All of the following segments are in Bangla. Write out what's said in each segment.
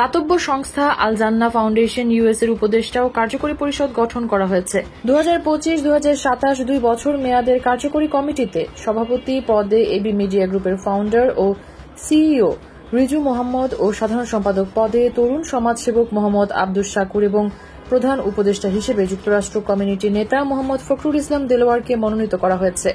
দাতব্য সংস্থা আল জান্নাহ ফাউন্ডেশন ইউএস এর উপদেষ্টা ও কার্যকরী পরিষদ গঠন করা হয়েছে। 2025-2027 2 বছর মেয়াদের কার্যকরী কমিটিতে সভাপতি পদে এবি মিডিয়া গ্রুপের ফাউন্ডার ও সিইও রিজু মোহাম্মদ ও সাধারণ সম্পাদক পদে তরুণ সমাজসেবক মোহাম্মদ আব্দুস শাকুর এবং প্রধান উপদেষ্টা হিসেবে যুক্তরাষ্ট্র কমিউনিটি নেতা মোহাম্মদ ফখরুল ইসলাম দেলোয়ারকে মনোনীত করা হয়েছে।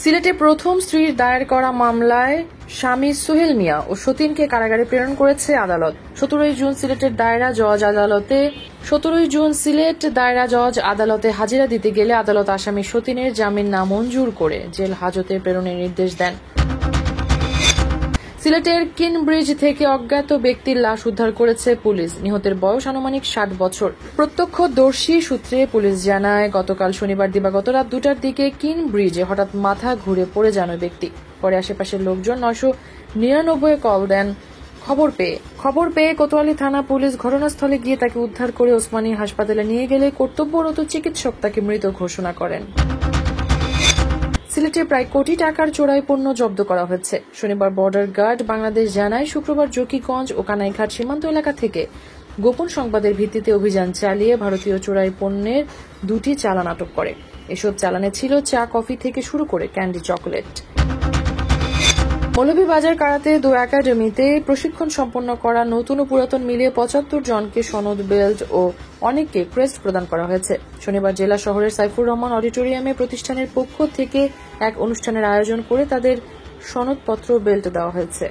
সিলেটে প্রথম স্ত্রীর দায়ের করা মামলায় স্বামী সোহেল মিয়া ও সতীনকে কারাগারে প্রেরণ করেছে আদালত। 17 জুন সিলেট দায়রা জজ আদালতে হাজিরা দিতে গেলে আদালত আসামি সতীনের জামিন নামঞ্জুর করে জেল হাজতে প্রেরণের নির্দেশ দেন। সিলেটের কিনব্রিজ থেকে অজ্ঞাত ব্যক্তির লাশ উদ্ধার করেছে পুলিশ। নিহতের বয়স আনুমানিক 60 বছর। প্রত্যক্ষদর্শী সূত্রে পুলিশ জানায়, গতকাল শনিবার দিবাগত রাত 2টার দিকে কিনব্রিজে হঠাৎ মাথা ঘুরে পড়ে যান ওই ব্যক্তি। পরে আশেপাশের লোকজন 999 কল দেন। খবর পেয়ে কোতোয়ালি থানা পুলিশ ঘটনাস্থলে গিয়ে তাকে উদ্ধার করে ওসমানী হাসপাতালে নিয়ে গেলে কর্তব্যরত চিকিৎসক তাকে মৃত ঘোষণা করেন। সিলেটে প্রায় কোটি টাকার চোরাই পণ্য জব্দ করা হয়েছে। শনিবার বর্ডার গার্ড বাংলাদেশ জানায়, শুক্রবার জকিগঞ্জ ও কানাইঘাট সীমান্ত এলাকা থেকে গোপন সংবাদের ভিত্তিতে অভিযান চালিয়ে ভারতীয় চোরাই পণ্যের 2টি চালান আটক করে। এসব চালানে ছিল চা, কফি থেকে শুরু করে ক্যান্ডি, চকোলেট। মৌলভীবাজার কারাতে 2 একাডেমিতে প্রশিক্ষণ সম্পন্ন করা নতুন ও পুরাতন মিলিয়ে 75 জনকে সনদ, বেল্ট ও অনেককে ক্রেস্ট প্রদান করা হয়েছে। শনিবার জেলা শহরের সাইফুর রহমান অডিটোরিয়ামে প্রতিষ্ঠানের পক্ষ থেকে এক অনুষ্ঠানের আয়োজন করে তাদের সনদপত্র, বেল্ট দেওয়া হয়েছে।